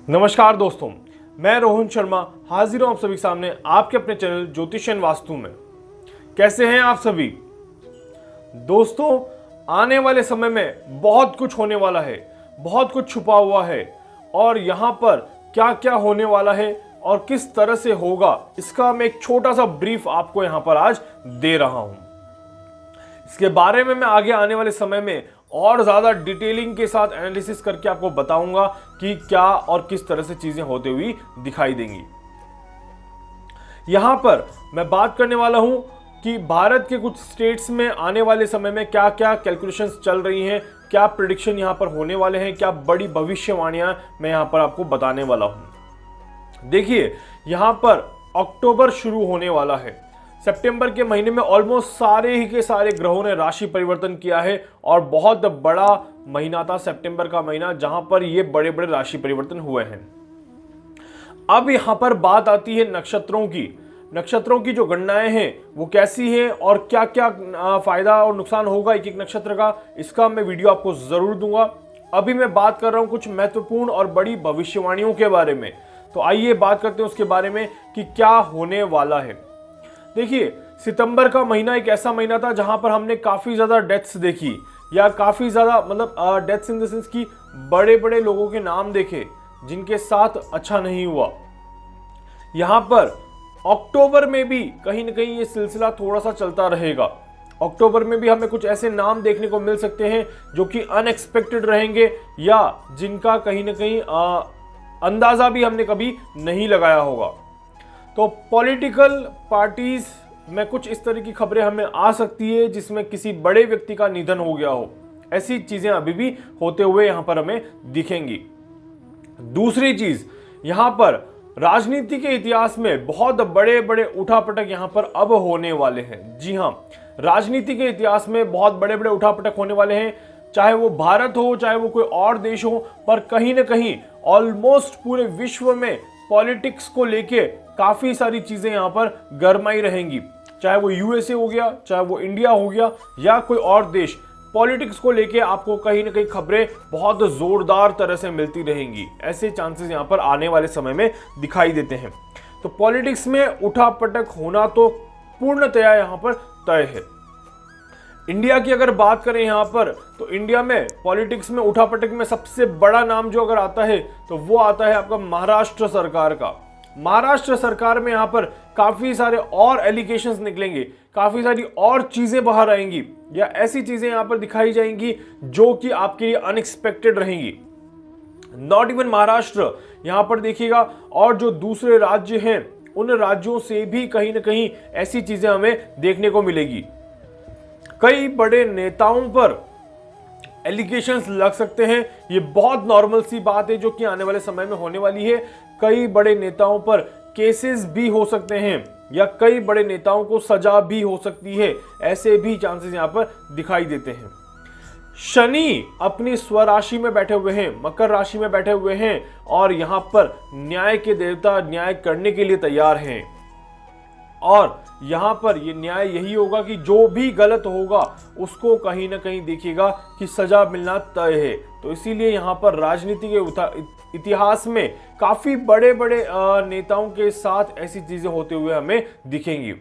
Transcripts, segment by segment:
नमस्कार दोस्तों, मैं रोहन शर्मा हाजिर हूं आप सभी के सामने आपके अपने चैनल ज्योतिषन वास्तु में। कैसे हैं आप सभी दोस्तों? आने वाले समय में बहुत कुछ होने वाला है, बहुत कुछ छुपा हुआ है और यहाँ पर क्या क्या होने वाला है और किस तरह से होगा, इसका मैं एक छोटा सा ब्रीफ आपको यहाँ पर आज दे रहा हूँ। इसके बारे में मैं आगे आने वाले समय में और ज्यादा डिटेलिंग के साथ एनालिसिस करके आपको बताऊंगा कि क्या और किस तरह से चीजें होते हुई दिखाई देंगी। यहां पर मैं बात करने वाला हूं कि भारत के कुछ स्टेट्स में आने वाले समय में क्या क्या कैलकुलेशंस चल रही हैं, क्या प्रिडिक्शन यहां पर होने वाले हैं, क्या बड़ी भविष्यवाणियां मैं यहां पर आपको बताने वाला हूं। देखिए, यहां पर अक्टूबर शुरू होने वाला है। सितंबर के महीने में ऑलमोस्ट सारे ही के सारे ग्रहों ने राशि परिवर्तन किया है और बहुत बड़ा महीना था सितंबर का महीना, जहां पर ये बड़े बड़े राशि परिवर्तन हुए हैं। अब यहां पर बात आती है नक्षत्रों की जो गणनाएं हैं वो कैसी हैं और क्या क्या फायदा और नुकसान होगा एक एक नक्षत्र का, इसका मैं वीडियो आपको जरूर दूंगा। अभी मैं बात कर रहा हूं कुछ महत्वपूर्ण और बड़ी भविष्यवाणियों के बारे में, तो आइए बात करते हैं उसके बारे में कि क्या होने वाला है। देखिए, सितंबर का महीना एक ऐसा महीना था जहां पर हमने काफी ज्यादा डेथ्स देखी, या काफी ज्यादा मतलब डेथ्स इन द सेंस की बड़े बड़े लोगों के नाम देखे जिनके साथ अच्छा नहीं हुआ। यहां पर अक्टूबर में भी कहीं ना कहीं ये सिलसिला थोड़ा सा चलता रहेगा। अक्टूबर में भी हमें कुछ ऐसे नाम देखने को मिल सकते हैं जो कि अनएक्सपेक्टेड रहेंगे या जिनका कहीं ना कहीं अंदाजा भी हमने कभी नहीं लगाया होगा। तो पॉलिटिकल पार्टीज में कुछ इस तरह की खबरें हमें आ सकती है जिसमें किसी बड़े व्यक्ति का निधन हो गया हो। ऐसी चीजें अभी भी होते हुए यहां पर हमें दिखेंगी। दूसरी चीज, यहां पर राजनीति के इतिहास में बहुत बड़े बड़े उठापटक यहां पर अब होने वाले हैं। जी हां, राजनीति के इतिहास में बहुत बड़े बड़े उठापटक होने वाले हैं, चाहे वो भारत हो चाहे वो कोई और देश हो, पर कहीं ना कहीं ऑलमोस्ट पूरे विश्व में पॉलिटिक्स को लेके काफी सारी चीजें यहां पर गरमाई रहेंगी। चाहे वो यूएसए हो गया, चाहे वो इंडिया हो गया या कोई और देश, पॉलिटिक्स को लेके आपको कहीं ना कहीं खबरें बहुत जोरदार तरह से मिलती रहेंगी। ऐसे चांसेस यहां पर आने वाले समय में दिखाई देते हैं। तो पॉलिटिक्स में उठापटक होना तो पूर्णतया यहां पर तय है। इंडिया की अगर बात करें यहां पर, तो इंडिया में पॉलिटिक्स में उठापटक में सबसे बड़ा नाम जो अगर आता है तो वो आता है आपका महाराष्ट्र सरकार का। महाराष्ट्र सरकार में यहां पर काफी सारे और एलिगेशंस निकलेंगे, काफी सारी और चीजें बाहर आएंगी या ऐसी चीजें यहां पर दिखाई जाएंगी जो कि आपके लिए अनएक्सपेक्टेड रहेंगी। नॉट इवन महाराष्ट्र, यहां पर देखिएगा और जो दूसरे राज्य हैं उन राज्यों से भी कहीं ना कहीं ऐसी चीजें हमें देखने को मिलेगी। कई बड़े नेताओं पर एलिगेशंस लग सकते हैं, ये बहुत नॉर्मल सी बात है जो कि आने वाले समय में होने वाली है। कई बड़े नेताओं पर केसेस भी हो सकते हैं या कई बड़े नेताओं को सजा भी हो सकती है, ऐसे भी चांसेस यहां पर दिखाई देते हैं। शनि अपनी स्वराशि में बैठे हुए हैं, मकर राशि में बैठे हुए हैं और यहां पर न्याय के देवता न्याय करने के लिए तैयार हैं और यहां पर ये न्याय यही होगा कि जो भी गलत होगा उसको कहीं ना कहीं देखिएगा कि सजा मिलना तय है। तो इसीलिए यहां पर राजनीति के इतिहास में काफी बड़े बड़े नेताओं के साथ ऐसी चीजें होते हुए हमें दिखेंगी।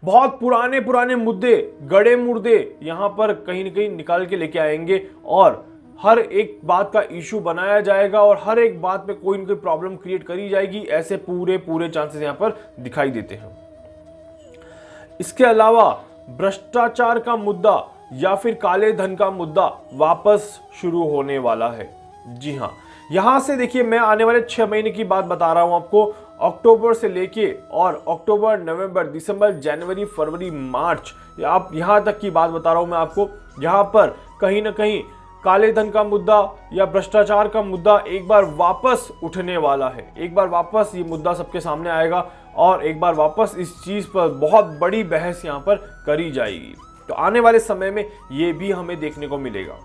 बहुत पुराने पुराने मुद्दे, गड़े मुर्दे यहां पर कहीं ना कहीं निकाल के लेके आएंगे और हर एक बात का इशू बनाया जाएगा और हर एक बात पे कोई ना कोई प्रॉब्लम क्रिएट करी जाएगी। ऐसे पूरे चांसेस यहां पर दिखाई देते हैं। इसके अलावा भ्रष्टाचार का मुद्दा या फिर काले धन का मुद्दा वापस शुरू होने वाला है। जी हां, यहां से देखिए, मैं आने वाले 6 महीने की बात बता रहा हूं आपको। अक्टूबर से लेके और अक्टूबर, नवंबर, दिसंबर, जनवरी, फरवरी, मार्च, आप यहां तक की बात बता रहा हूं मैं आपको। यहां पर कहीं ना कहीं काले धन का मुद्दा या भ्रष्टाचार का मुद्दा एक बार वापस उठने वाला है। एक बार वापस ये मुद्दा सबके सामने आएगा और एक बार वापस इस चीज पर बहुत बड़ी बहस यहां पर करी जाएगी। तो आने वाले समय में ये भी हमें देखने को मिलेगा।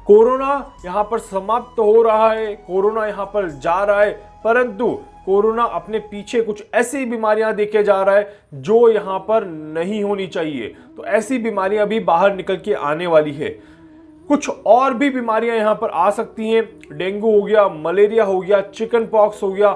कोरोना यहां पर समाप्त हो रहा है, कोरोना यहां पर जा रहा है, परंतु कोरोना अपने पीछे कुछ ऐसी बीमारियां देके जा रहा है जो यहां पर नहीं होनी चाहिए। तो ऐसी बीमारियां भी बाहर निकल के आने वाली है। कुछ और भी बीमारियां यहां पर आ सकती हैं। डेंगू हो गया, मलेरिया हो गया, चिकन पॉक्स हो गया,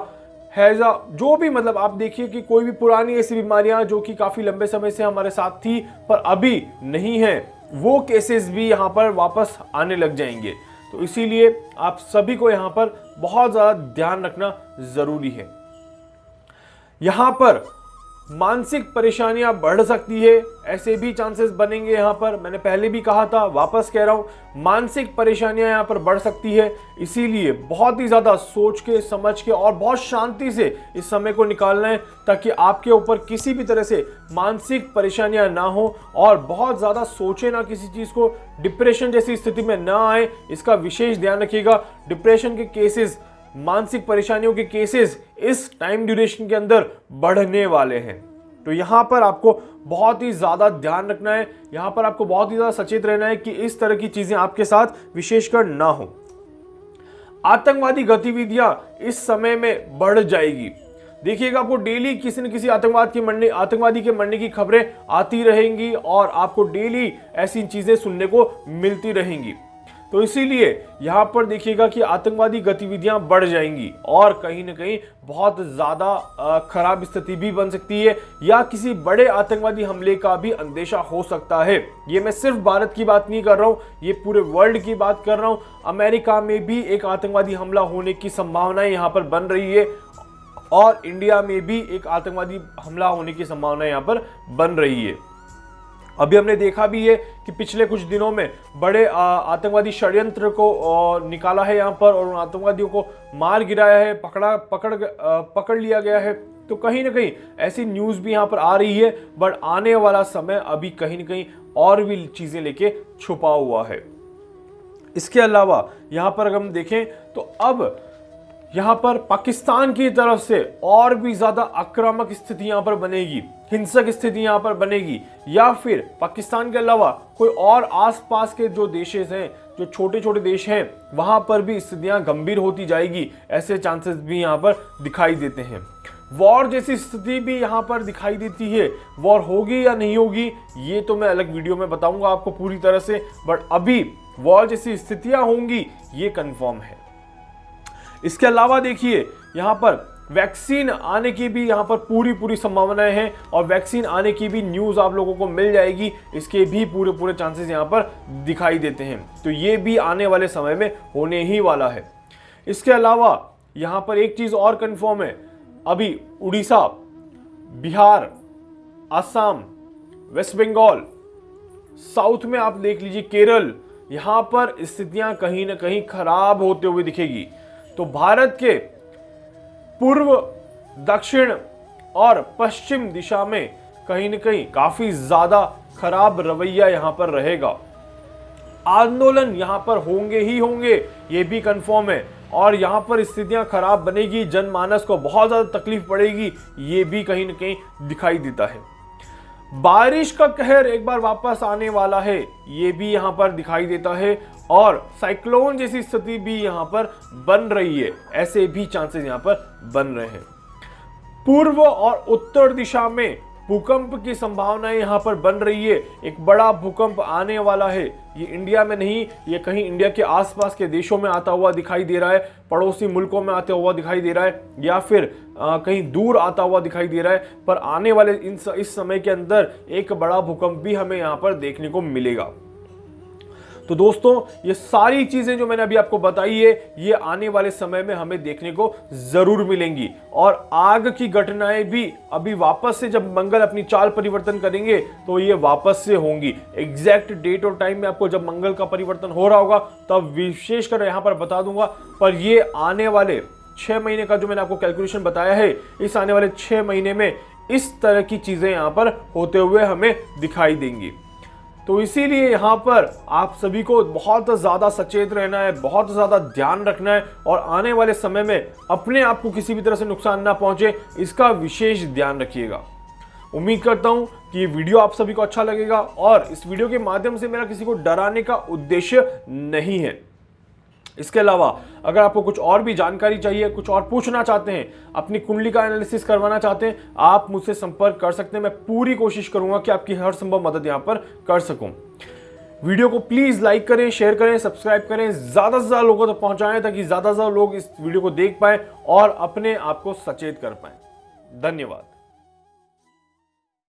हैजा, जो भी मतलब आप देखिए कि कोई भी पुरानी ऐसी बीमारियां जो कि काफी लंबे समय से हमारे साथ थी पर अभी नहीं है, वो केसेस भी यहां पर वापस आने लग जाएंगे। तो इसीलिए आप सभी को यहां पर बहुत ज्यादा ध्यान रखना जरूरी है। यहां पर मानसिक परेशानियां बढ़ सकती है, ऐसे भी चांसेस बनेंगे। यहां पर मैंने पहले भी कहा था, वापस कह रहा हूं, मानसिक परेशानियां यहां पर बढ़ सकती है। इसीलिए बहुत ही ज्यादा सोच के, समझ के और बहुत शांति से इस समय को निकालना है ताकि आपके ऊपर किसी भी तरह से मानसिक परेशानियां ना हो और बहुत ज्यादा सोचे ना किसी चीज को, डिप्रेशन जैसी स्थिति में ना आए, इसका विशेष ध्यान रखिएगा। डिप्रेशन के केसेस, मानसिक परेशानियों के केसेस इस टाइम ड्यूरेशन के अंदर बढ़ने वाले हैं। तो यहां पर आपको बहुत ही ज्यादा ध्यान रखना है, यहां पर आपको बहुत ही ज्यादा सचेत रहना है कि इस तरह की चीजें आपके साथ विशेषकर ना हो। आतंकवादी गतिविधियां इस समय में बढ़ जाएगी। देखिएगा, आपको डेली किसी न किसी आतंकवादी के मरने की खबरें आती रहेंगी और आपको डेली ऐसी चीजें सुनने को मिलती रहेंगी। तो इसीलिए यहां पर देखिएगा कि आतंकवादी गतिविधियां बढ़ जाएंगी और कहीं ना कहीं बहुत ज्यादा खराब स्थिति भी बन सकती है या किसी बड़े आतंकवादी हमले का भी अंदेशा हो सकता है। ये मैं सिर्फ भारत की बात नहीं कर रहा हूं, ये पूरे वर्ल्ड की बात कर रहा हूं। अमेरिका में भी एक आतंकवादी हमला होने की संभावनाएं यहां पर बन रही है और इंडिया में भी एक आतंकवादी हमला होने की संभावना यहां पर बन रही है। अभी हमने देखा भी है कि पिछले कुछ दिनों में बड़े आतंकवादी षड्यंत्र को निकाला है यहां पर और उन आतंकवादियों को मार गिराया है, पकड़ लिया गया है। तो कहीं ना कहीं ऐसी न्यूज भी यहां पर आ रही है, बट आने वाला समय अभी कहीं ना कहीं और भी चीजें लेके छुपा हुआ है। इसके अलावा यहां पर अगर हम देखें तो अब यहां पर पाकिस्तान की तरफ से और भी ज्यादा आक्रामक स्थिति यहां पर बनेगी, हिंसक स्थिति यहां पर बनेगी, या फिर पाकिस्तान के अलावा कोई और आसपास के जो देश हैं, जो छोटे छोटे देश हैं, वहां पर भी स्थितियां गंभीर होती जाएगी। ऐसे चांसेस भी यहां पर दिखाई देते हैं। वॉर जैसी स्थिति भी यहां पर दिखाई देती है। वॉर होगी या नहीं होगी ये तो मैं अलग वीडियो में बताऊंगा आपको पूरी तरह से, बट अभी वॉर जैसी स्थितियां होंगी ये कंफर्म है। इसके अलावा देखिए यहां पर वैक्सीन आने की भी यहां पर पूरी संभावनाएं हैं और वैक्सीन आने की भी न्यूज आप लोगों को मिल जाएगी, इसके भी पूरे चांसेस यहां पर दिखाई देते हैं। तो ये भी आने वाले समय में होने ही वाला है। इसके अलावा यहां पर एक चीज और कंफर्म है, अभी उड़ीसा, बिहार, असम, वेस्ट बंगाल, साउथ में आप देख लीजिए केरल, यहां पर स्थितियां कहीं ना कहीं खराब होते हुए दिखेगी। तो भारत के पूर्व, दक्षिण और पश्चिम दिशा में कहीं न कहीं काफी ज्यादा खराब रवैया यहां पर रहेगा। आंदोलन यहां पर होंगे ही होंगे, ये भी कंफर्म है, और यहां पर स्थितियां खराब बनेगी, जनमानस को बहुत ज्यादा तकलीफ पड़ेगी, ये भी कहीं न कहीं दिखाई देता है। बारिश का कहर एक बार वापस आने वाला है, ये भी यहां पर दिखाई देता है, और साइक्लोन जैसी स्थिति भी यहां पर बन रही है। ऐसे भी चांसेस यहां पर बन रहे हैं। पूर्व और उत्तर दिशा में भूकंप की संभावनाएं यहां पर बन रही है। एक बड़ा भूकंप आने वाला है, ये इंडिया में नहीं, ये कहीं इंडिया के आसपास के देशों में आता हुआ दिखाई दे रहा है, पड़ोसी मुल्कों में आता हुआ दिखाई दे रहा है, या फिर कहीं दूर आता हुआ दिखाई दे रहा है। पर आने वाले इस समय के अंदर एक बड़ा भूकंप भी हमें यहां पर देखने को मिलेगा। तो दोस्तों, ये सारी चीजें जो मैंने अभी आपको बताई है, ये आने वाले समय में हमें देखने को जरूर मिलेंगी। और आग की घटनाएं भी अभी वापस से जब मंगल अपनी चाल परिवर्तन करेंगे तो ये वापस से होंगी। एग्जैक्ट डेट और टाइम में आपको जब मंगल का परिवर्तन हो रहा होगा तब विशेषकर यहां पर बता दूंगा। पर ये आने वाले 6 महीने का जो मैंने आपको कैलकुलेशन बताया है, इस आने वाले 6 महीने में इस तरह की चीजें यहां पर होते हुए हमें दिखाई देंगी। तो इसीलिए यहां पर आप सभी को बहुत ज़्यादा सचेत रहना है, बहुत ज़्यादा ध्यान रखना है, और आने वाले समय में अपने आप को किसी भी तरह से नुकसान ना पहुंचे, इसका विशेष ध्यान रखिएगा। उम्मीद करता हूं कि ये वीडियो आप सभी को अच्छा लगेगा, और इस वीडियो के माध्यम से मेरा किसी को डराने का उद्देश्य नहीं है। इसके अलावा अगर आपको कुछ और भी जानकारी चाहिए, कुछ और पूछना चाहते हैं, अपनी कुंडली का एनालिसिस करवाना चाहते हैं, आप मुझसे संपर्क कर सकते हैं। मैं पूरी कोशिश करूंगा कि आपकी हर संभव मदद यहां पर कर सकूं। वीडियो को प्लीज लाइक करें, शेयर करें, सब्सक्राइब करें, ज्यादा से ज्यादा लोगों तक पहुंचाएं ताकि ज्यादा से ज्यादा लोग इस वीडियो को देख पाएं और अपने आप को सचेत कर पाएं। धन्यवाद।